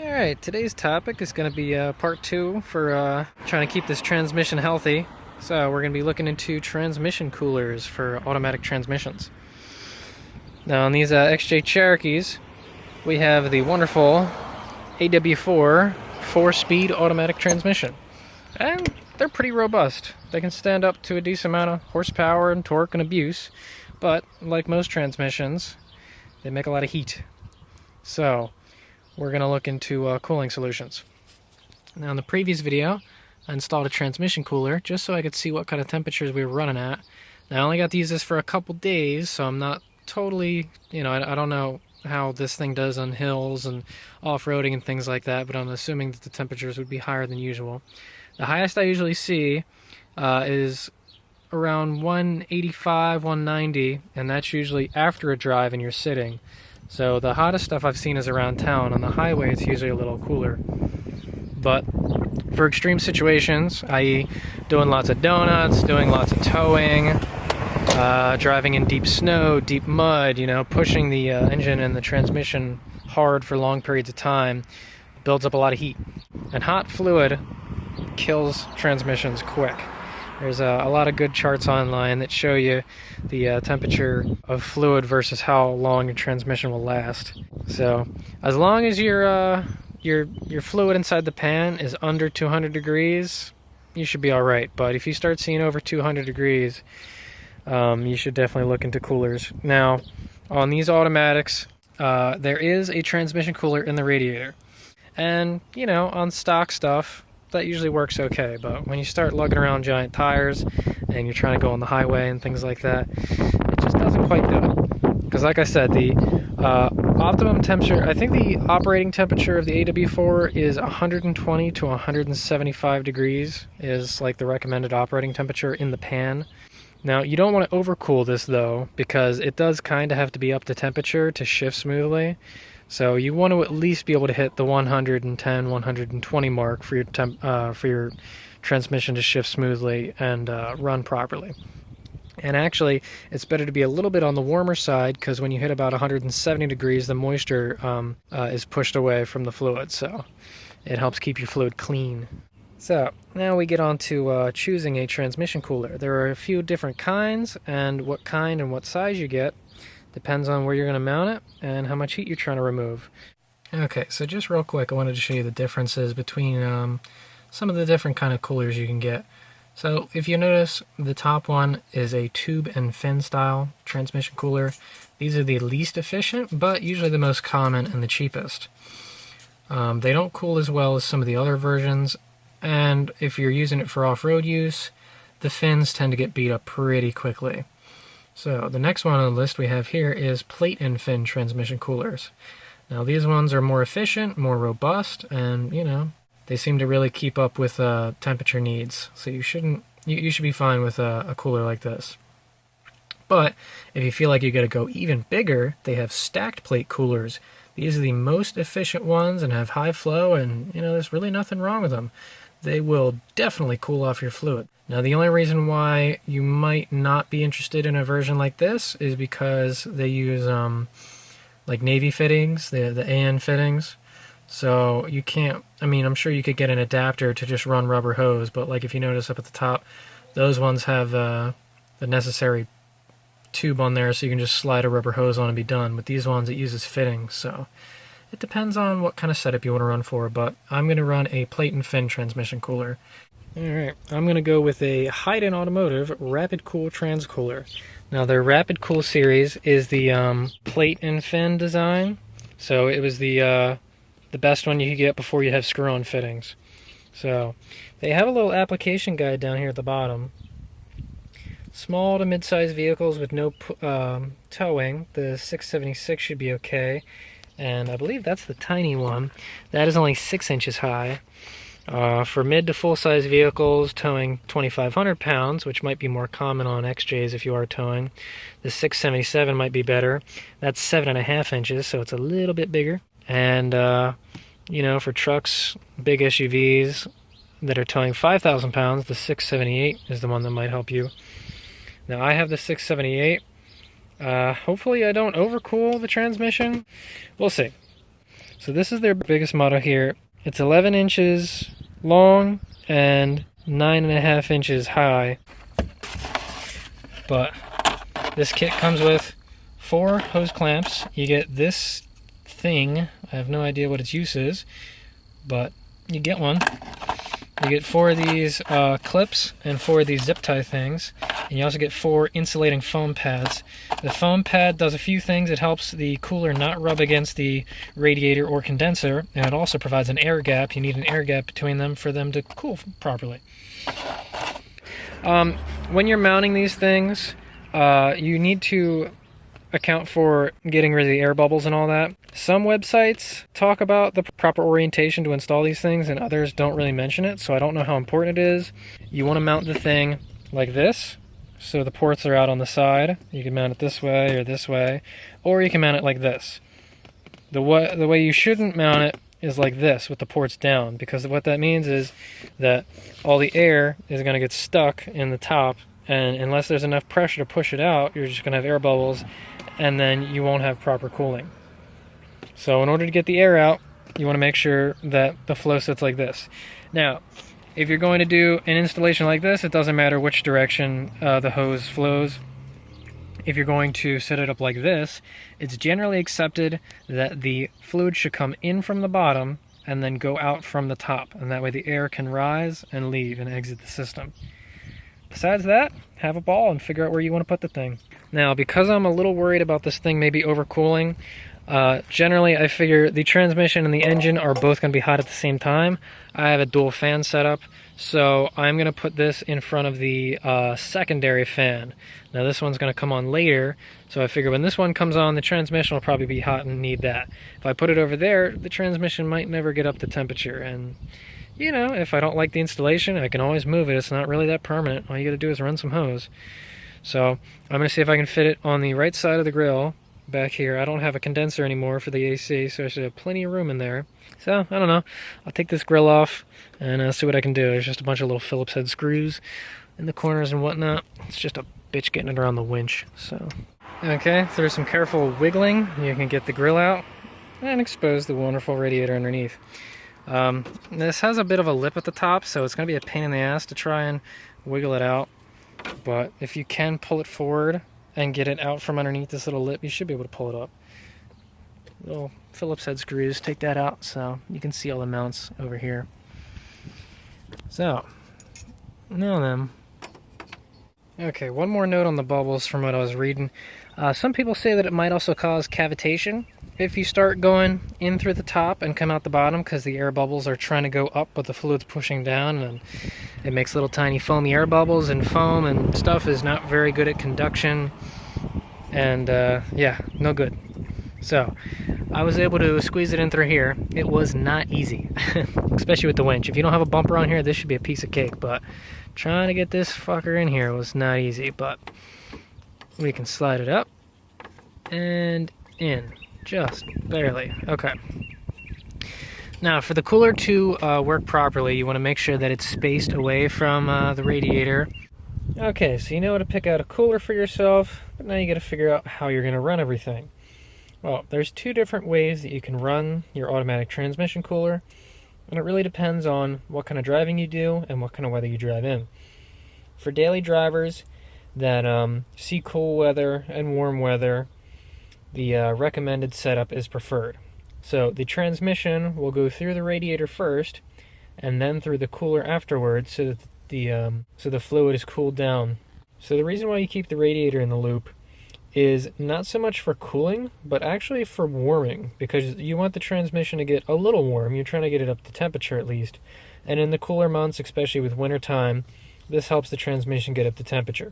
Alright, today's topic is going to be part 2 for trying to keep this transmission healthy. So we're going to be looking into transmission coolers for automatic transmissions. Now on these XJ Cherokees, we have the wonderful AW4 4-speed automatic transmission. And they're pretty robust. They can stand up to a decent amount of horsepower and torque and abuse, but like most transmissions, they make a lot of heat. So we're going to look into cooling solutions. Now in the previous video, I installed a transmission cooler just so I could see what kind of temperatures we were running at. Now I only got to use this for a couple days, so I'm not totally, I don't know how this thing does on hills and off-roading and things like that, but I'm assuming that the temperatures would be higher than usual. The highest I usually see is around 185, 190, and that's usually after a drive and you're sitting. So the hottest stuff I've seen is around town. On the highway, it's usually a little cooler. But for extreme situations, i.e. doing lots of donuts, doing lots of towing, driving in deep snow, deep mud, pushing the engine and the transmission hard for long periods of time, builds up a lot of heat. And hot fluid kills transmissions quick. There's a lot of good charts online that show you the temperature of fluid versus how long your transmission will last. So as long as your fluid inside the pan is under 200 degrees, you should be all right. But if you start seeing over 200 degrees, you should definitely look into coolers. Now, on these automatics, there is a transmission cooler in the radiator. And, on stock stuff, that usually works okay, but when you start lugging around giant tires and you're trying to go on the highway and things like that, it just doesn't quite do it. Because like I said, the optimum temperature, I think the operating temperature of the AW4 is 120 to 175 degrees is like the recommended operating temperature in the pan. Now, you don't want to overcool this though, because it does kind of have to be up to temperature to shift smoothly. So you want to at least be able to hit the 110, 120 mark for your transmission to shift smoothly and run properly. And actually, it's better to be a little bit on the warmer side, because when you hit about 170 degrees, the moisture is pushed away from the fluid, so it helps keep your fluid clean. So now we get on to choosing a transmission cooler. There are a few different kinds, and what kind and what size you get depends on where you're going to mount it and how much heat you're trying to remove. Okay, so just real quick, I wanted to show you the differences between some of the different kind of coolers you can get. So if you notice, the top one is a tube and fin style transmission cooler. These are the least efficient, but usually the most common and the cheapest. They don't cool as well as some of the other versions, and if you're using it for off-road use, the fins tend to get beat up pretty quickly. So the next one on the list we have here is plate and fin transmission coolers. Now these ones are more efficient, more robust, and they seem to really keep up with temperature needs. So you should be fine with a cooler like this. But if you feel like you got to go even bigger, they have stacked plate coolers. These are the most efficient ones and have high flow, and there's really nothing wrong with them. They will definitely cool off your fluid. Now the only reason why you might not be interested in a version like this is because they use like Navy fittings, the AN fittings. So you can't, I'm sure you could get an adapter to just run rubber hose, but like if you notice up at the top, those ones have the necessary tube on there so you can just slide a rubber hose on and be done. But these ones, it uses fittings, so it depends on what kind of setup you want to run for, but I'm going to run a plate and fin transmission cooler. Alright, I'm going to go with a Hayden Automotive Rapid Cool Trans Cooler. Now their Rapid Cool series is the plate and fin design, so it was the best one you could get before you have screw-on fittings. So they have a little application guide down here at the bottom. Small to mid-sized vehicles with no towing, the 676 should be okay. And I believe that's the tiny one. That is only 6 inches high. For mid to full-size vehicles towing 2,500 pounds, which might be more common on XJs if you are towing, the 677 might be better. That's 7.5 inches, so it's a little bit bigger. And, for trucks, big SUVs that are towing 5,000 pounds, the 678 is the one that might help you. Now, I have the 678. Hopefully I don't overcool the transmission. We'll see. So this is their biggest model here. It's 11 inches long and 9.5 inches high. But this kit comes with 4 hose clamps. You get this thing. I have no idea what its use is, but you get one. You get 4 of these clips and 4 of these zip tie things. And you also get 4 insulating foam pads. The foam pad does a few things. It helps the cooler not rub against the radiator or condenser, and it also provides an air gap. You need an air gap between them for them to cool properly. When you're mounting these things, you need to account for getting rid of the air bubbles and all that. Some websites talk about the proper orientation to install these things, and others don't really mention it, so I don't know how important it is. You want to mount the thing like this, so the ports are out on the side. You can mount it this way, or you can mount it like this. The way you shouldn't mount it is like this, with the ports down, because what that means is that all the air is going to get stuck in the top, and unless there's enough pressure to push it out, you're just going to have air bubbles, and then you won't have proper cooling. So in order to get the air out, you want to make sure that the flow sits like this. Now, if you're going to do an installation like this, it doesn't matter which direction the hose flows. If you're going to set it up like this, it's generally accepted that the fluid should come in from the bottom and then go out from the top, and that way the air can rise and leave and exit the system. Besides that, have a ball and figure out where you want to put the thing. Now, because I'm a little worried about this thing maybe overcooling, generally I figure the transmission and the engine are both going to be hot at the same time. I have a dual fan setup, so I'm going to put this in front of the secondary fan. Now this one's going to come on later, so I figure when this one comes on, the transmission will probably be hot and need that. If I put it over there, the transmission might never get up to temperature, and you know, if I don't like the installation, I can always move it. It's not really that permanent. All you got to do is run some hose. So I'm going to see if I can fit it on the right side of the grill back here. I don't have a condenser anymore for the AC, so I should have plenty of room in there. So I don't know. I'll take this grill off and see what I can do. There's just a bunch of little Phillips head screws in the corners and whatnot. It's just a bitch getting it around the winch. So okay, through some careful wiggling, you can get the grill out and expose the wonderful radiator underneath. This has a bit of a lip at the top, so it's going to be a pain in the ass to try and wiggle it out. But if you can pull it forward and get it out from underneath this little lip, you should be able to pull it up. Little Phillips head screws, take that out so you can see all the mounts over here. So, now then. Okay, one more note on the bubbles from what I was reading. Some people say that it might also cause cavitation if you start going in through the top and come out the bottom, because the air bubbles are trying to go up but the fluid's pushing down, and it makes little tiny foamy air bubbles, and foam and stuff is not very good at conduction, and yeah, no good. So I was able to squeeze it in through here. It was not easy, especially with the winch. If you don't have a bumper on here, this should be a piece of cake, but trying to get this fucker in here was not easy. But we can slide it up and in, just barely. Okay. Now, for the cooler to work properly, you want to make sure that it's spaced away from the radiator. Okay, so you know how to pick out a cooler for yourself, but now you got to figure out how you're going to run everything. Well, there's 2 different ways that you can run your automatic transmission cooler, and it really depends on what kind of driving you do and what kind of weather you drive in. For daily drivers that see cool weather and warm weather, the recommended setup is preferred. So the transmission will go through the radiator first, and then through the cooler afterwards, so that the fluid is cooled down. So the reason why you keep the radiator in the loop is not so much for cooling, but actually for warming, because you want the transmission to get a little warm. You're trying to get it up to temperature at least. And in the cooler months, especially with winter time, this helps the transmission get up to temperature.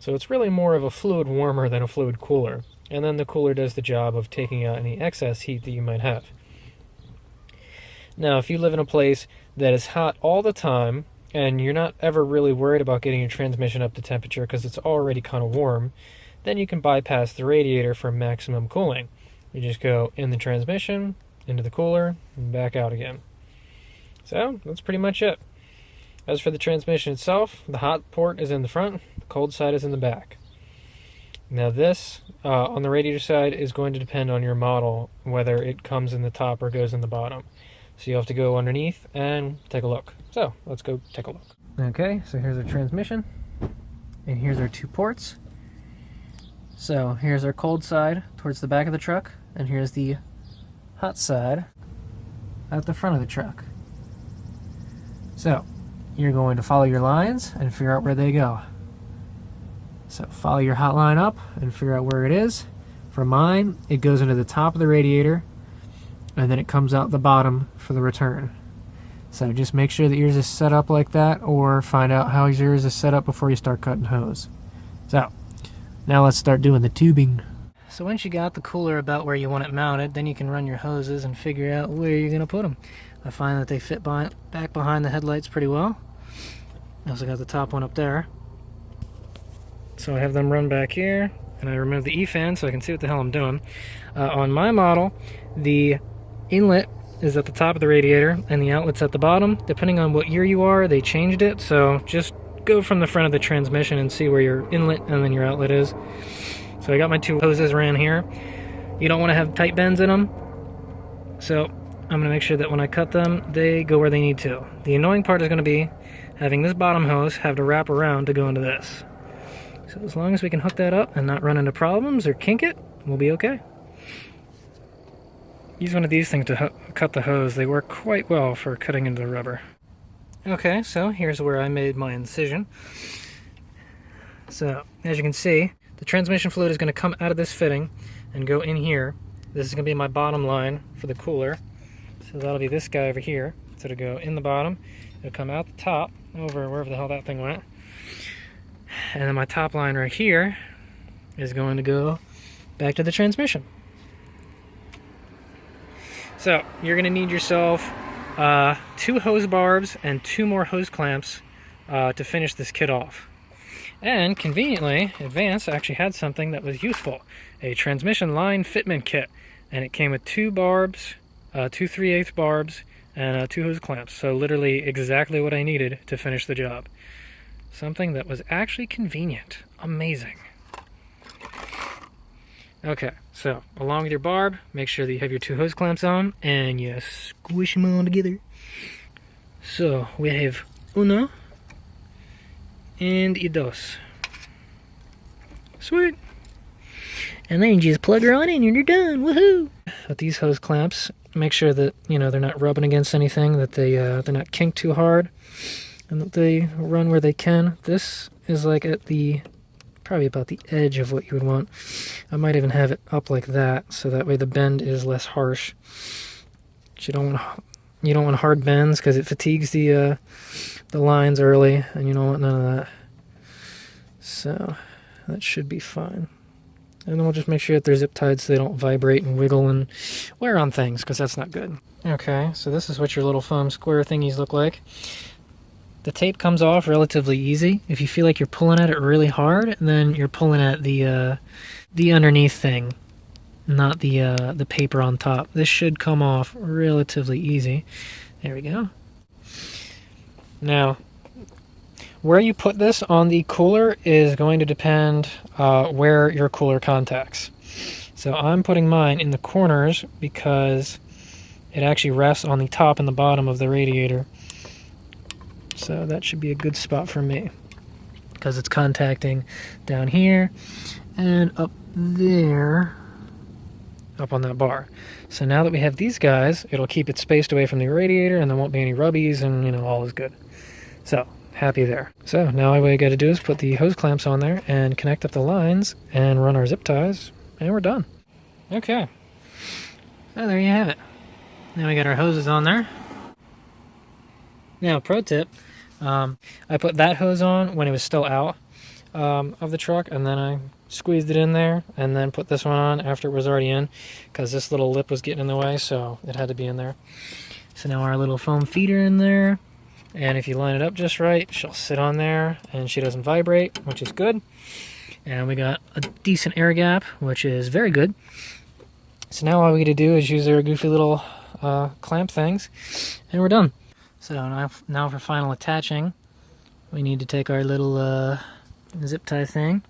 So it's really more of a fluid warmer than a fluid cooler. And then the cooler does the job of taking out any excess heat that you might have. Now, if you live in a place that is hot all the time, and you're not ever really worried about getting your transmission up to temperature because it's already kind of warm, then you can bypass the radiator for maximum cooling. You just go in the transmission, into the cooler, and back out again. So, that's pretty much it. As for the transmission itself, the hot port is in the front, the cold side is in the back. Now this, on the radiator side, is going to depend on your model, whether it comes in the top or goes in the bottom. So you have to go underneath and take a look. So let's go take a look. Okay, so here's our transmission, and here's our 2 ports. So here's our cold side towards the back of the truck, and here's the hot side at the front of the truck. So you're going to follow your lines and figure out where they go. So follow your hot line up and figure out where it is. For mine, it goes into the top of the radiator, and then it comes out the bottom for the return. So just make sure that yours is set up like that, or find out how yours is set up before you start cutting hose. So now let's start doing the tubing. So once you got the cooler about where you want it mounted, then you can run your hoses and figure out where you're going to put them. I find that they fit back behind the headlights pretty well. I also got the top one up there. So I have them run back here, and I remove the E-fan so I can see what the hell I'm doing. On my model, the inlet is at the top of the radiator, and the outlet's at the bottom. Depending on what year you are, they changed it, so just go from the front of the transmission and see where your inlet and then your outlet is. So I got my 2 hoses ran here. You don't want to have tight bends in them, so I'm going to make sure that when I cut them, they go where they need to. The annoying part is going to be having this bottom hose have to wrap around to go into this. So as long as we can hook that up and not run into problems or kink it, we'll be okay. Use one of these things to cut the hose. They work quite well for cutting into the rubber. Okay, so here's where I made my incision. So, as you can see, the transmission fluid is going to come out of this fitting and go in here. This is going to be my bottom line for the cooler. So that'll be this guy over here. So it'll go in the bottom, it'll come out the top, over wherever the hell that thing went. And then my top line right here is going to go back to the transmission. So you're going to need yourself 2 hose barbs and 2 more hose clamps to finish this kit off. And conveniently, Advance actually had something that was useful, a transmission line fitment kit, and it came with 2 barbs, 2 3/8 barbs, and 2 hose clamps. So literally exactly what I needed to finish the job. Something that was actually convenient. Amazing. Okay, so along with your barb, make sure that you have your 2 hose clamps on and you squish them all together. So we have uno and dos. Sweet. And then you just plug her on in and you're done. Woohoo! With these hose clamps, make sure that they're not rubbing against anything, that they're not kinked too hard, and that they run where they can. This is like at the probably about the edge of what you would want. I might even have it up like that, so that way the bend is less harsh. But you don't want hard bends because it fatigues the lines early, and you don't want none of that. So that should be fine. And then we'll just make sure that they're zip tied so they don't vibrate and wiggle and wear on things, because that's not good. Okay, so this is what your little foam square thingies look like. The tape comes off relatively easy. If you feel like you're pulling at it really hard, then you're pulling at the underneath thing, not the paper on top. This should come off relatively easy. There we go. Now, where you put this on the cooler is going to depend where your cooler contacts. So I'm putting mine in the corners because it actually rests on the top and the bottom of the radiator. So that should be a good spot for me, because it's contacting down here and up there, up on that bar. So now that we have these guys, it'll keep it spaced away from the radiator, and there won't be any rubbies, and all is good. So happy there. So now all we got to do is put the hose clamps on there and connect up the lines and run our zip ties, and we're done. Okay, so there you have it. Now we got our hoses on there. Now, pro tip, I put that hose on when it was still out of the truck, and then I squeezed it in there, and then put this one on after it was already in, because this little lip was getting in the way, so it had to be in there. So now our little foam feeder in there, and if you line it up just right, she'll sit on there, and she doesn't vibrate, which is good. And we got a decent air gap, which is very good. So now all we got to do is use our goofy little clamp things, and we're done. So now for final attaching, we need to take our little zip tie thing,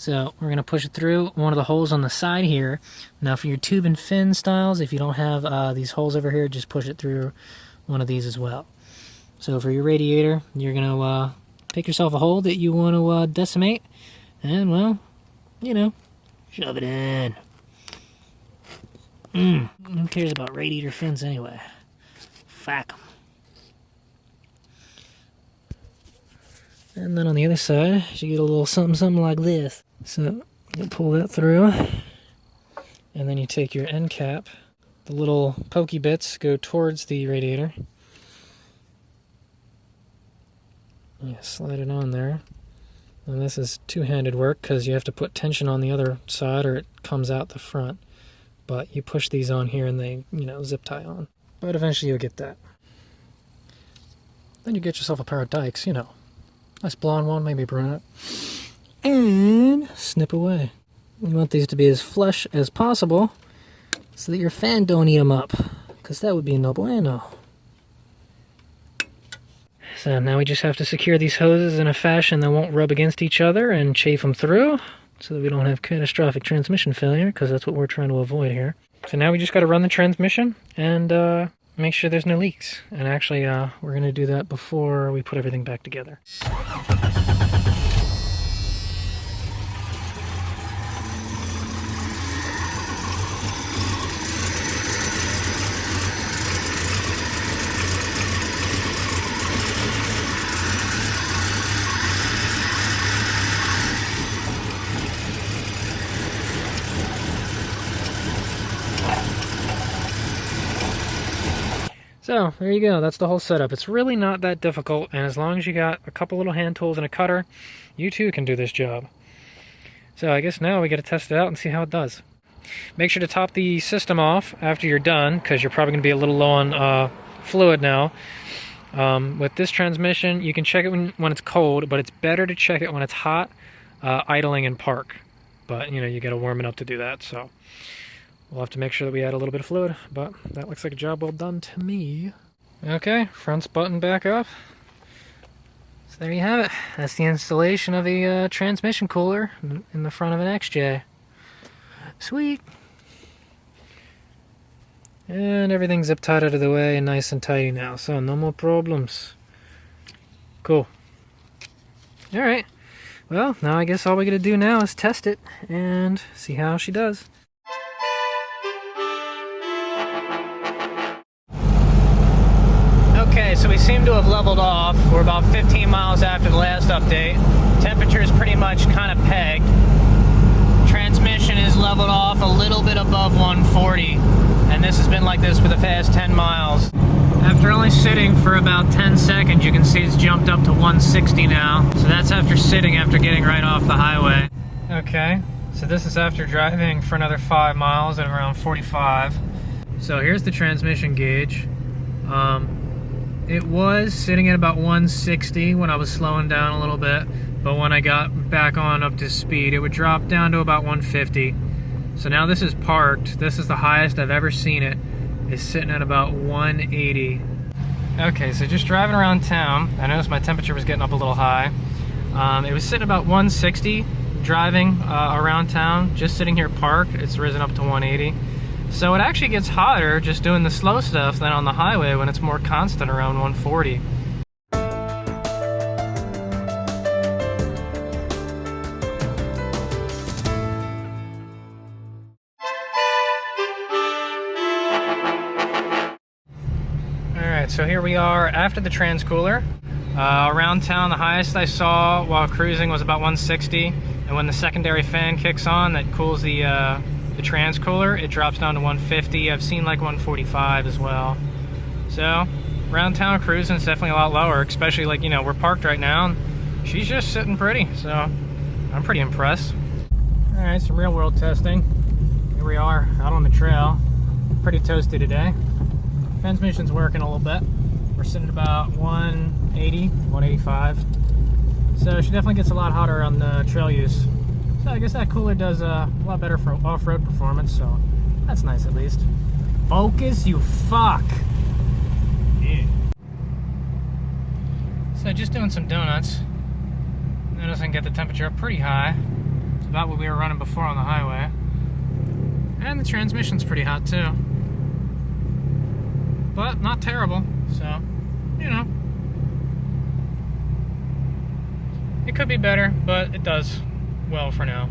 So we're going to push it through one of the holes on the side here. Now for your tube and fin styles, if you don't have these holes over here, just push it through one of these as well. So for your radiator, you're going to pick yourself a hole that you want to decimate, and well, you know, shove it in. Who cares about radiator fins anyway? Fuck them. And then on the other side, you get a little something like this. So you pull that through, and then you take your end cap. The little pokey bits go towards the radiator. You slide it on there. And this is two-handed work because you have to put tension on the other side or it comes out the front. But you push these on here and they, you know, zip tie on. But eventually you'll get that. Then you get yourself a pair of dikes, you know. Nice blonde one, maybe brunette. And snip away. You want these to be as flush as possible so that your fan don't eat them up, because that would be no bueno. So now we just have to secure these hoses in a fashion that won't rub against each other and chafe them through so that we don't have catastrophic transmission failure, because that's what we're trying to avoid here. So now we just got to run the transmission and make sure there's no leaks. And actually, we're going to do that before we put everything back together. So, there you go. That's the whole setup. It's really not that difficult, and as long as you got a couple little hand tools and a cutter, you too can do this job. So I guess now we got to test it out and see how it does. Make sure to top the system off after you're done, because you're probably going to be a little low on fluid now. With this transmission, you can check it when it's cold, but it's better to check it when it's hot, idling in park. But, you know, you got to warm it up to do that, so we'll have to make sure that we add a little bit of fluid, but that looks like a job well done to me. Okay, front's buttoned back up. So there you have it. That's the installation of the transmission cooler in the front of an XJ. Sweet. And everything's zip tied out of the way and nice and tidy now, so no more problems. Cool. Alright, well, now I guess all we gotta do now is test it and see how she does. Okay, so we seem to have leveled off. We're about 15 miles after the last update. Temperature is pretty much kind of pegged. Transmission is leveled off a little bit above 140, and this has been like this for the past 10 miles. After only sitting for about 10 seconds, you can see it's jumped up to 160 now. So that's after sitting, after getting right off the highway. Okay, so this is after driving for another 5 miles at around 45. So here's the transmission gauge. It was sitting at about 160 when I was slowing down a little bit, but when I got back on up to speed, it would drop down to about 150. So now this is parked. This is the highest I've ever seen it. It's sitting at about 180. Okay, so just driving around town, I noticed my temperature was getting up a little high. It was sitting about 160 driving around town. Just sitting here parked, it's risen up to 180. So it actually gets hotter just doing the slow stuff than on the highway when it's more constant around 140. Alright, so here we are after the transcooler. Around town, the highest I saw while cruising was about 160, and when the secondary fan kicks on that cools the transcooler, it drops down to 150. I've seen like 145 as well. So around town cruising is definitely a lot lower, especially like, you know, we're parked right now and she's just sitting pretty, so I'm pretty impressed. All right, some real world testing. Here we are out on the trail. Pretty toasty today. Transmission's working a little bit. We're sitting at about 180, 185. So she definitely gets a lot hotter on the trail use. So I guess that cooler does a lot better for off-road performance, so that's nice at least. Focus, you fuck! Yeah. So just doing some donuts. Notice I can get the temperature up pretty high. about what we were running before on the highway. And the transmission's pretty hot too. But not terrible, so, you know. It could be better, but it does well for now.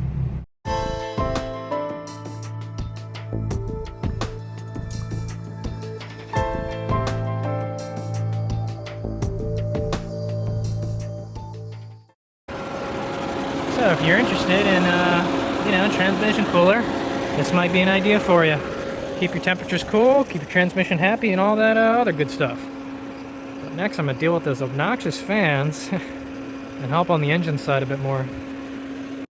So if you're interested in, you know, transmission cooler, this might be an idea for you. Keep your temperatures cool, keep your transmission happy, and all that other good stuff. But next I'm going to deal with those obnoxious fans and help on the engine side a bit more.